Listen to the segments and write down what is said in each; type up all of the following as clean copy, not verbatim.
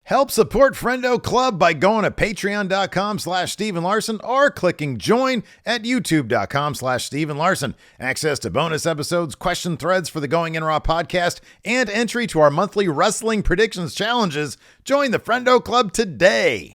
Help support Friendo Club by going to patreon.com/Steven Larson or clicking join at youtube.com/Steven Larson. Access to bonus episodes, question threads for the Going In Raw podcast, and entry to our monthly wrestling predictions challenges. Join the Friendo Club today.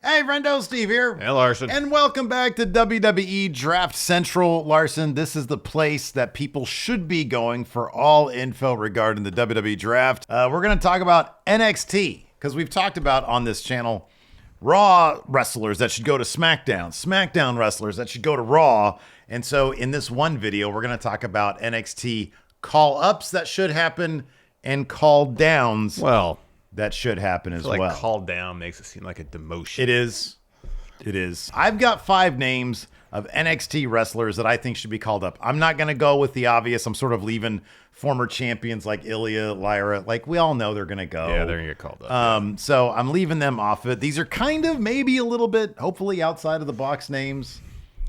Hey, Friendo, Steve here. Hey, Larson. And welcome back to WWE Draft Central. Larson, this is the place that people should be going for all info regarding the WWE Draft. We're going to talk about NXT. Because we've talked about on this channel Raw wrestlers that should go to SmackDown, SmackDown wrestlers that should go to Raw. And so in this one video, we're going to talk about NXT call-ups that should happen and call-downs that should happen as well. Call down makes it seem like a demotion. It is. It is. I've got 5 names of NXT wrestlers that I think should be called up. I'm not going to go with the obvious. I'm sort of leaving former champions like Ilya, Lyra. Like, we all know they're going to go. Yeah, they're going to get called up. So I'm leaving them off of it. These are kind of maybe a little bit, hopefully, outside of the box names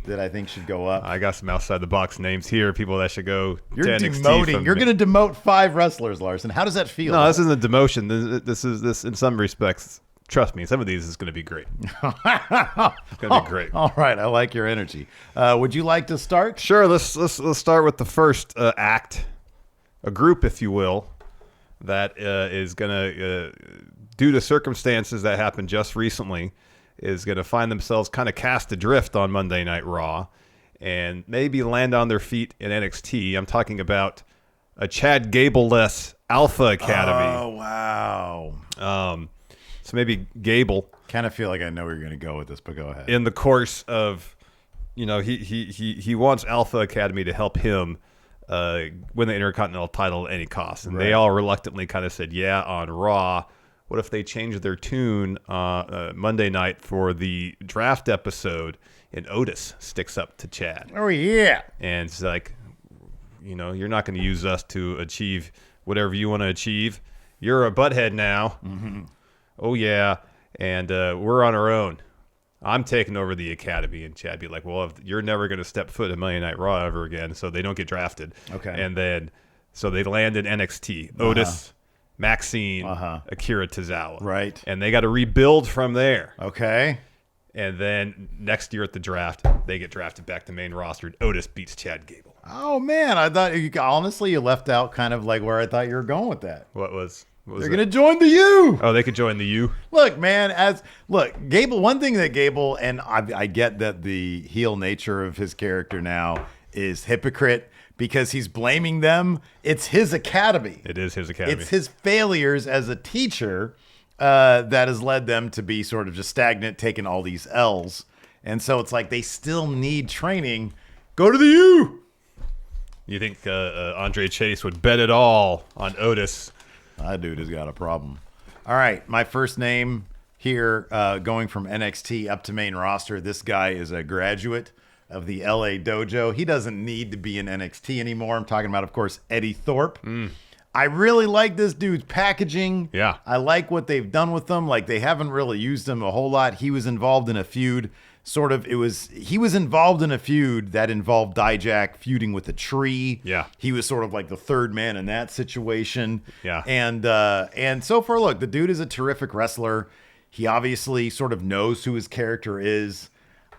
that I think should go up. I got some outside the box names here, people that should go You're to NXT. Demoting. You're going to demote 5 wrestlers, Larson. How does that feel? No, this isn't a demotion. This is in some respects. Trust me, some of these is going to be great. It's going to be great. All right, I like your energy. Would you like to start? Sure. Let's start with the first act, a group, if you will, that is going to, due to circumstances that happened just recently, is going to find themselves kind of cast adrift on Monday Night Raw, and maybe land on their feet in NXT. I'm talking about a Chad Gable-less Alpha Academy. Oh wow. So maybe Gable. Kind of feel like I know where you're going to go with this, but go ahead. In the course of, he wants Alpha Academy to help him win the Intercontinental title at any cost. And they all reluctantly kind of said, yeah, on Raw. What if they changed their tune Monday night for the draft episode and Otis sticks up to Chad? Oh, yeah. And it's like, you're not going to use us to achieve whatever you want to achieve. You're a butthead now. Mm-hmm. Oh, yeah, and we're on our own. I'm taking over the Academy. And Chad be like, well, if you're never going to step foot in Monday Night Raw ever again, so they don't get drafted. Okay. And then, so they land in NXT. Otis, Maxine, Akira Tozawa. Right. And they got to rebuild from there. Okay. And then next year at the draft, they get drafted back to main roster. Otis beats Chad Gable. Oh, man. I thought, honestly, you left out kind of like where I thought you were going with that. What was They're going to join the U. Oh, they could join the U? Look, man, Gable, one thing that Gable, and I get that the heel nature of his character now is hypocrite because he's blaming them. It's his academy. It is his academy. It's his failures as a teacher that has led them to be sort of just stagnant, taking all these L's. And so it's like they still need training. Go to the U. You think Andre Chase would bet it all on Otis? That dude has got a problem. All right, my first name here, going from NXT up to main roster. This guy is a graduate of the LA Dojo. He doesn't need to be in NXT anymore. I'm talking about, of course, Eddie Thorpe. I really like this dude's packaging. Yeah. I like what they've done with him. Like, they haven't really used him a whole lot. He was involved in a feud. He was involved in a feud that involved Dijak feuding with a tree. Yeah. He was sort of like the third man in that situation. Yeah. And so far, look, the dude is a terrific wrestler. He obviously sort of knows who his character is.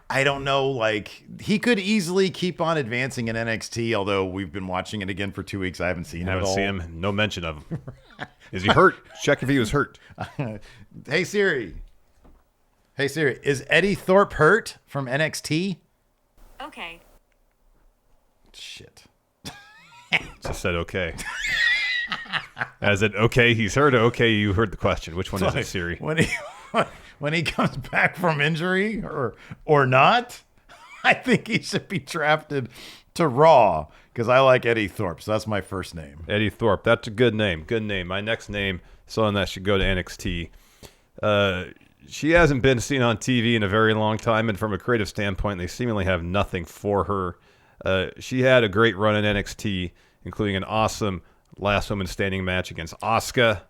I don't know, like, he could easily keep on advancing in NXT, although we've been watching it again for 2 weeks. I haven't seen it at all. Haven't seen him. No mention of him. Is he hurt? Check if he was hurt. Hey, Siri. Is Eddie Thorpe hurt from NXT? Okay. Shit. Just said okay. As in, okay, he's hurt. Okay, you heard the question. Which one is it, Siri? When he comes back from injury or not, I think he should be drafted to Raw because I like Eddie Thorpe. So that's my first name. Eddie Thorpe. That's a good name. Good name. My next name, someone that should go to NXT. She hasn't been seen on TV in a very long time, and from a creative standpoint, they seemingly have nothing for her. She had a great run in NXT, including an awesome last woman standing match against Asuka.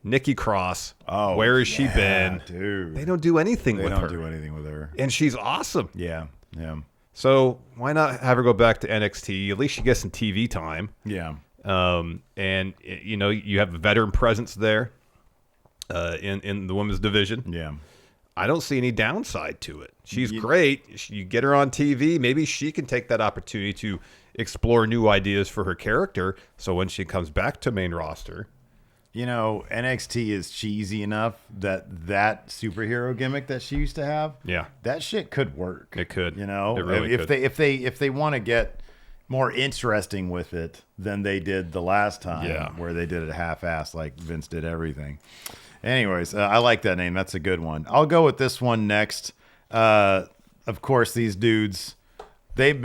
Nikki Cross. Oh, where has she been? Dude. They don't do anything with her. They don't do anything with her. And she's awesome. Yeah. So why not have her go back to NXT? At least she gets some TV time. Yeah. And, you have a veteran presence there. in the women's division. Yeah. I don't see any downside to it. She's great. You get her on TV. Maybe she can take that opportunity to explore new ideas for her character. So when she comes back to main roster, NXT is cheesy enough that superhero gimmick that she used to have. Yeah, that shit could work. It could. It really if could. if they want to get more interesting with it than they did the last time, where they did it half-assed like Vince did everything. Anyways, I like that name. That's a good one. I'll go with this one next. Of course, these dudes, they've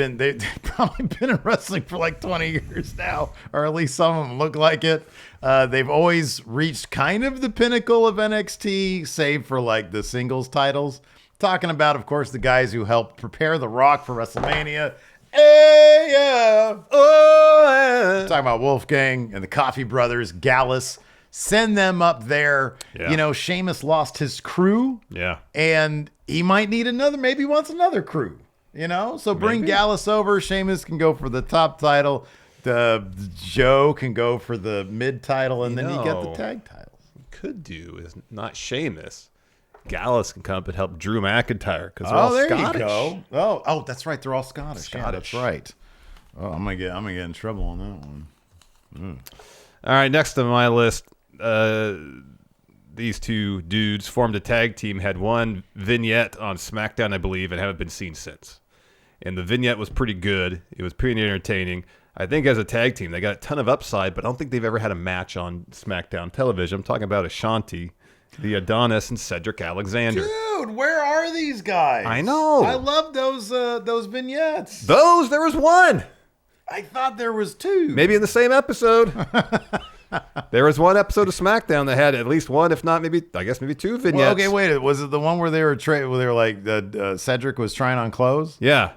probably been in wrestling for like 20 years now, or at least some of them look like it. They've always reached kind of the pinnacle of NXT, save for like the singles titles. Talking about, of course, the guys who helped prepare The Rock for WrestleMania. Hey, yeah. Oh, yeah. Talking about Wolfgang and the Coffee Brothers, Gallus. Send them up there. Yeah. Sheamus lost his crew. Yeah. And he might need maybe wants another crew. So bring Gallus over. Sheamus can go for the top title. Joe can go for the mid title, and then you get the tag titles. What you could do is not Sheamus. Gallus can come up and help Drew McIntyre because they're all Scottish. You go. Oh, that's right. They're all Scottish. Yeah, that's right. Oh, I'm gonna get in trouble on that one. All right, next on my list, these two dudes formed a tag team, had one vignette on SmackDown, I believe, and haven't been seen since. And the vignette was pretty good. It was pretty entertaining. I think as a tag team, they got a ton of upside, but I don't think they've ever had a match on SmackDown television. I'm talking about Ashanti, the Adonis, and Cedric Alexander. Dude, where are these guys? I know. I love those vignettes. There was one. I thought there was two. Maybe in the same episode. There was one episode of SmackDown that had at least one, if not maybe two vignettes. Well, okay, wait. Was it the one where they were like Cedric was trying on clothes? Yeah.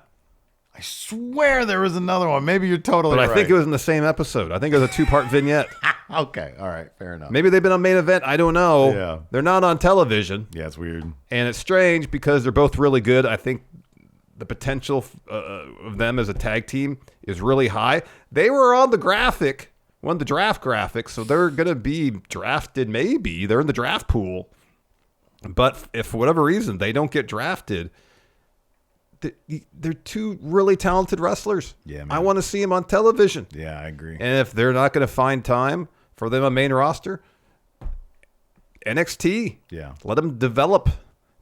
I swear there was another one. Maybe you're totally right. But I think it was in the same episode. I think it was a 2-part vignette. Okay. All right. Fair enough. Maybe they've been on Main Event. I don't know. Yeah. They're not on television. Yeah, it's weird. And it's strange because they're both really good. I think the potential of them as a tag team is really high. They were on the graphic, one of the draft graphics, so they're going to be drafted maybe. They're in the draft pool. But if for whatever reason they don't get drafted, they're two really talented wrestlers. Yeah, man. I want to see them on television. Yeah, I agree. And if they're not going to find time for them on main roster, NXT, let them develop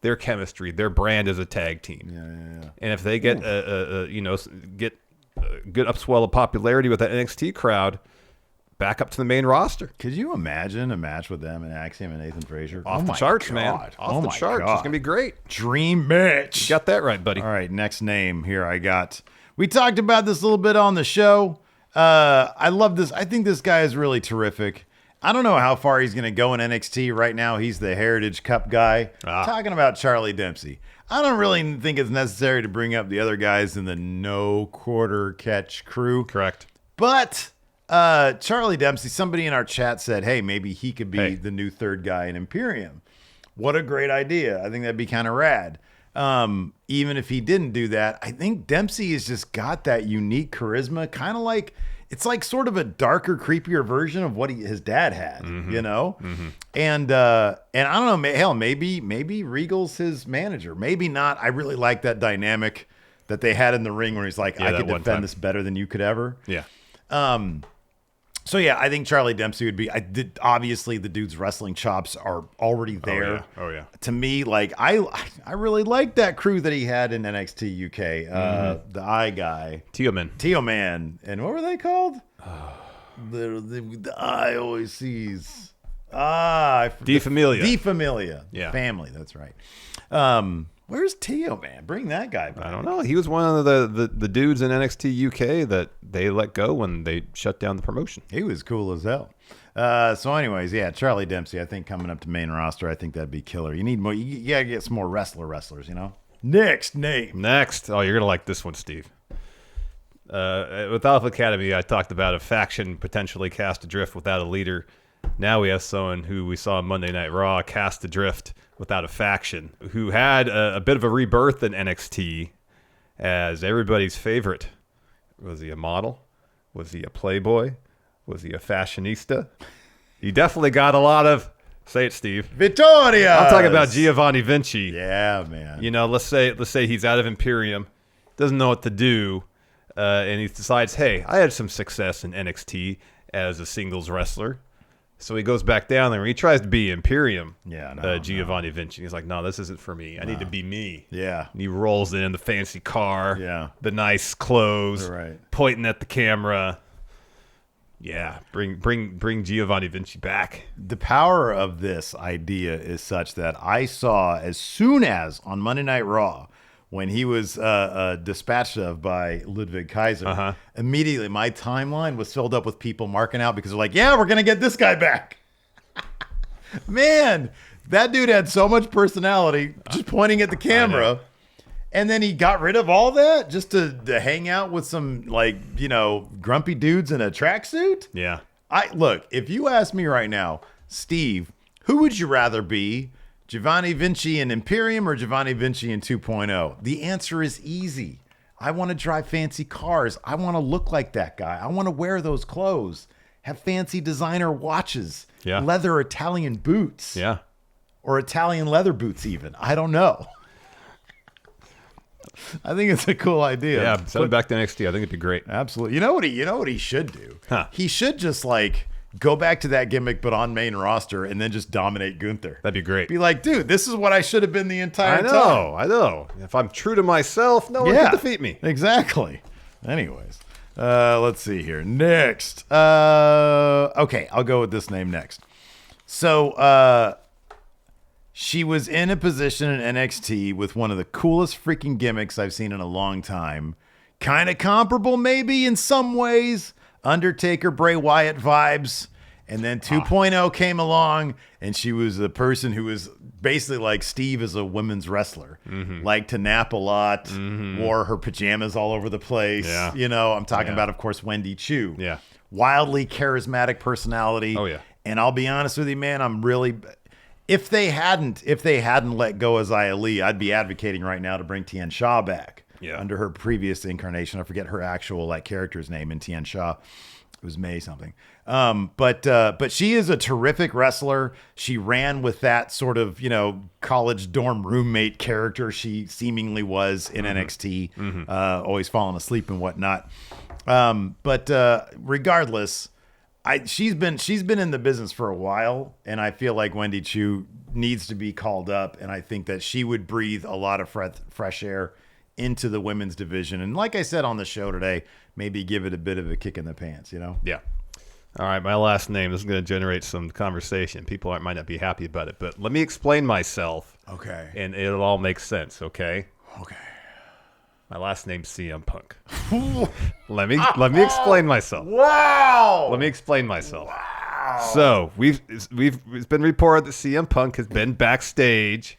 their chemistry, their brand as a tag team. Yeah. And if they get get a good upswell of popularity with that NXT crowd, back up to the main roster. Could you imagine a match with them and Axiom and Nathan Frazier? Off the charts, man. Off the charts. It's going to be great. Dream match. You got that right, buddy. All right, next name here I got. We talked about this a little bit on the show. I love this. I think this guy is really terrific. I don't know how far he's going to go in NXT. Right now, he's the Heritage Cup guy. Talking about Charlie Dempsey. I don't really think it's necessary to bring up the other guys in the no quarter catch crew. Correct. But Charlie Dempsey, somebody in our chat said, hey, maybe he could be the new third guy in Imperium. What a great idea. I think that'd be kind of rad. Even if he didn't do that, I think Dempsey has just got that unique charisma, kind of like, it's like sort of a darker, creepier version of what his dad had, you know? Mm-hmm. And I don't know, hell, maybe Regal's his manager. Maybe not. I really like that dynamic that they had in the ring where he's like, I could defend this better than you could ever. Yeah. So yeah, I think Charlie Dempsey would be. Obviously, the dude's wrestling chops are already there. Oh yeah. To me, like I really like that crew that he had in NXT UK. The Eye Guy, Tio Man, and what were they called? The Eye always sees. De Familia. Yeah, family. That's right. Where's Tio Man? Bring that guy back. I don't know. He was one of the dudes in NXT UK that they let go when they shut down the promotion. He was cool as hell. So anyways, yeah, Charlie Dempsey, I think coming up to main roster, I think that'd be killer. You need more. You gotta get some more wrestlers, you know? Next name. Oh, you're going to like this one, Steve. With Alpha Academy, I talked about a faction potentially cast adrift without a leader. Now we have someone who we saw on Monday Night Raw cast adrift without a faction, who had a bit of a rebirth in NXT as everybody's favorite. Was he a model? Was he a playboy? Was he a fashionista? He definitely got a lot of Say it, Steve. Vittoria. I'm talking about Giovanni Vinci. Yeah, man. You know, let's say he's out of Imperium, doesn't know what to do, and he decides, hey, I had some success in NXT as a singles wrestler. So he goes back down there and he tries to be Imperium. Giovanni Vinci. He's like, no, this isn't for me. I need to be me. Yeah. And he rolls in the fancy car. Yeah. The nice clothes. Right. Pointing at the camera. Yeah. Bring Giovanni Vinci back. The power of this idea is such that I saw as soon as on Monday Night Raw, when he was dispatched of by Ludwig Kaiser, immediately my timeline was filled up with people marking out because they're like, yeah, we're going to get this guy back. Man, that dude had so much personality just pointing at the camera. And then he got rid of all that just to hang out with some, like, you know, grumpy dudes in a tracksuit. Yeah. Look, if you ask me right now, Steve, who would you rather be? Giovanni Vinci in Imperium or Giovanni Vinci in 2.0? The answer is easy. I want to drive fancy cars. I want to look like that guy. I want to wear those clothes, have fancy designer watches, leather Italian boots, or Italian leather boots even. I don't know. I think it's a cool idea. Yeah, send him back to NXT. I think it'd be great. Absolutely. You know what he should do? He should just like go back to that gimmick, but on main roster, and then just dominate Gunther. That'd be great. Be like, dude, this is what I should have been the entire time. I know. If I'm true to myself, no one can defeat me. Exactly. Anyways, let's see here. Next. Okay, I'll go with this name next. So, she was in a position in NXT with one of the coolest freaking gimmicks I've seen in a long time. Kind of comparable, maybe, in some ways. Undertaker, Bray Wyatt vibes. And then 2.0 came along, and she was the person who was basically like Steve as a women's wrestler. Liked to nap a lot, wore her pajamas all over the place. Yeah. You know, I'm talking about, of course, Wendy Chu. Yeah. Wildly charismatic personality. Oh, yeah. And I'll be honest with you, man, I'm really... If they hadn't let go of Xia Li, I'd be advocating right now to bring Tian Sha back. Yeah. Under her previous incarnation. I forget her actual like character's name in Tian Sha. It was May something. But she is a terrific wrestler. She ran with that sort of, you know, college dorm roommate character she seemingly was in NXT, always falling asleep and whatnot. Regardless, she's been in the business for a while, and I feel like Wendy Chu needs to be called up, and I think that she would breathe a lot of fresh air into the women's division. And like I said on the show today, maybe give it a bit of a kick in the pants, you know? Yeah. All right, my last name is going to generate some conversation. People might not be happy about it, but let me explain myself. Okay. And it'll all make sense, okay? Okay. My last name's CM Punk. Let me explain myself. Wow. Let me explain myself. Wow. So it's been reported that CM Punk has been backstage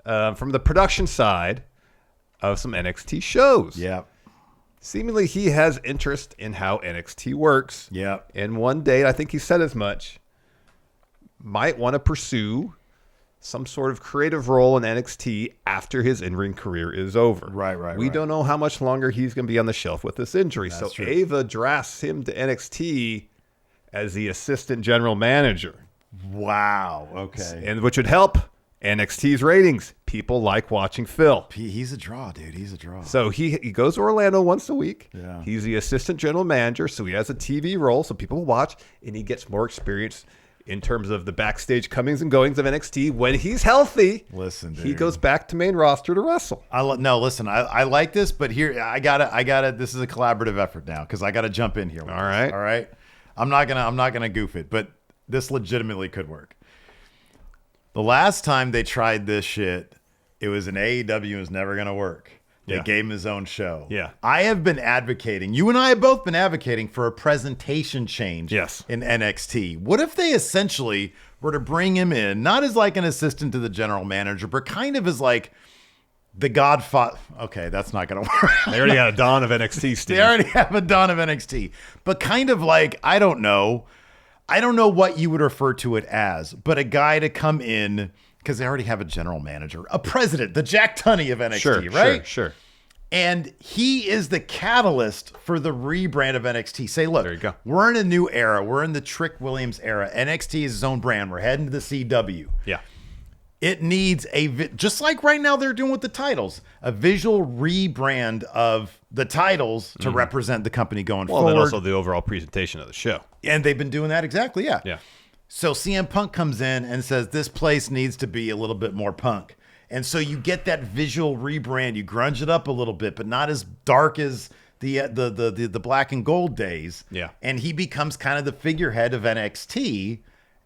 from the production side of some NXT shows. Yeah. Seemingly he has interest in how NXT works. Yeah. And one day, I think he said as much, might want to pursue some sort of creative role in NXT after his in-ring career is over. Right. We don't know how much longer he's going to be on the shelf with this injury. That's true. Ava drafts him to NXT as the assistant general manager. Wow. Okay. And which would help NXT's ratings. People like watching Phil. He's a draw, dude. He's a draw. So he goes to Orlando once a week. Yeah. He's the assistant general manager, so he has a TV role, so people will watch, and he gets more experience in terms of the backstage comings and goings of NXT. When he's healthy, listen, dude, he goes back to main roster to wrestle. No, listen, I like this, but here I gotta. This is a collaborative effort now because I gotta jump in here. All right. I'm not gonna goof it, but this legitimately could work. The last time they tried this shit, it was an AEW. It was never gonna work. They gave him his own show. Yeah. I have been advocating, you and I have both been advocating for a presentation change in NXT. What if they essentially were to bring him in, not as like an assistant to the general manager, but kind of as like the Godfather. Okay, that's not going to work. They already got a Don of NXT, Steve. They already have a Don of NXT. But kind of like, I don't know what you would refer to it as, but a guy to come in, because they already have a general manager, a president, the Jack Tunney of NXT, right? Sure. And he is the catalyst for the rebrand of NXT. Say, look, There you go. we're in a new era. We're in the Trick Williams era. NXT is his own brand. We're heading to the CW. Yeah. It needs just like right now they're doing with the titles, a visual rebrand of the titles to represent the company going forward. And also the overall presentation of the show. And they've been doing that exactly, yeah. Yeah. So CM Punk comes in and says, this place needs to be a little bit more punk. And so you get that visual rebrand. You grunge it up a little bit, but not as dark as the black and gold days. Yeah. And he becomes kind of the figurehead of NXT,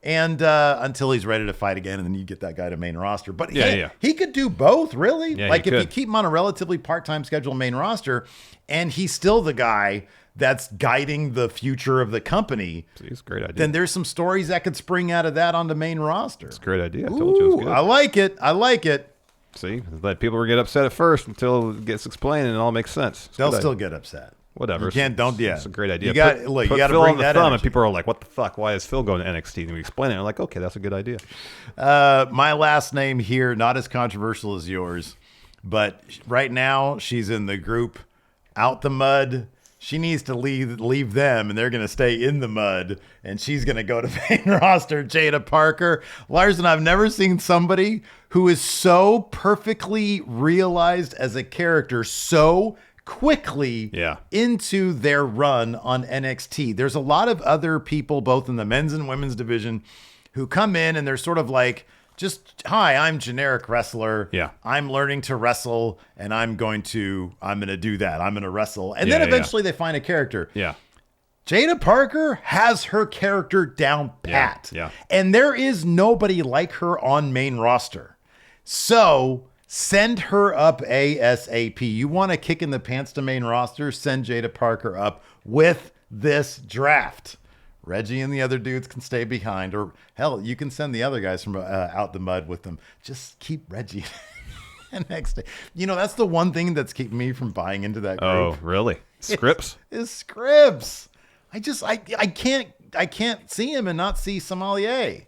and until he's ready to fight again, and then you get that guy to main roster. But he could do both, really. Yeah, like if could. you keep him on a relatively part-time schedule main roster, and he's still the guy that's guiding the future of the company. See, it's a great idea. Then there's some stories that could spring out of that on the main roster. It's a great idea. I told you it was good. I like it. I like it. See, let people get upset at first until it gets explained and it all makes sense. They'll still get upset. Whatever. You can't. Don't. Yeah. It's a great idea. You got. Look. You got to Phil bring on the that thumb, energy. and people are like, "What the fuck? Why is Phil going to NXT?" And we explain it. And I'm like, "Okay, that's a good idea." My last name here, not as controversial as yours, but right now she's in the group Out the Mud. She needs to leave them, and they're going to stay in the mud, and she's going to go to main roster. Jada Parker. Larson, I've never seen somebody who is so perfectly realized as a character so quickly into their run on NXT. There's a lot of other people, both in the men's and women's division, who come in and they're sort of like, hi, I'm generic wrestler. Yeah. I'm learning to wrestle, and I'm going to do that. I'm going to wrestle. And then eventually they find a character. Yeah. Jada Parker has her character down pat. Yeah. And there is nobody like her on main roster. So send her up ASAP. You want a kick in the pants to main roster? Send Jada Parker up with this draft. Reggie and the other dudes can stay behind, or hell, you can send the other guys from Out the Mud with them. Just keep Reggie next day. You know, that's the one thing that's keeping me from buying into that group. Oh, really? Scripps? Is Scripps. I can't see him and not see Sommelier.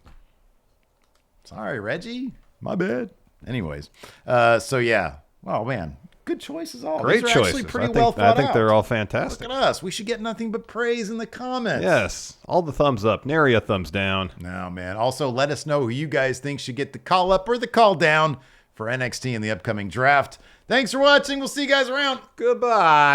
Sorry, Reggie. My bad. Anyways, so yeah. Oh man, good choices all. Great These are choices. Actually pretty I think, well thought I think out. they're all fantastic. Look at us. We should get nothing but praise in the comments. Yes. All the thumbs up. Nary a thumbs down. No, man. Also, let us know who you guys think should get the call up or the call down for NXT in the upcoming draft. Thanks for watching. We'll see you guys around. Goodbye.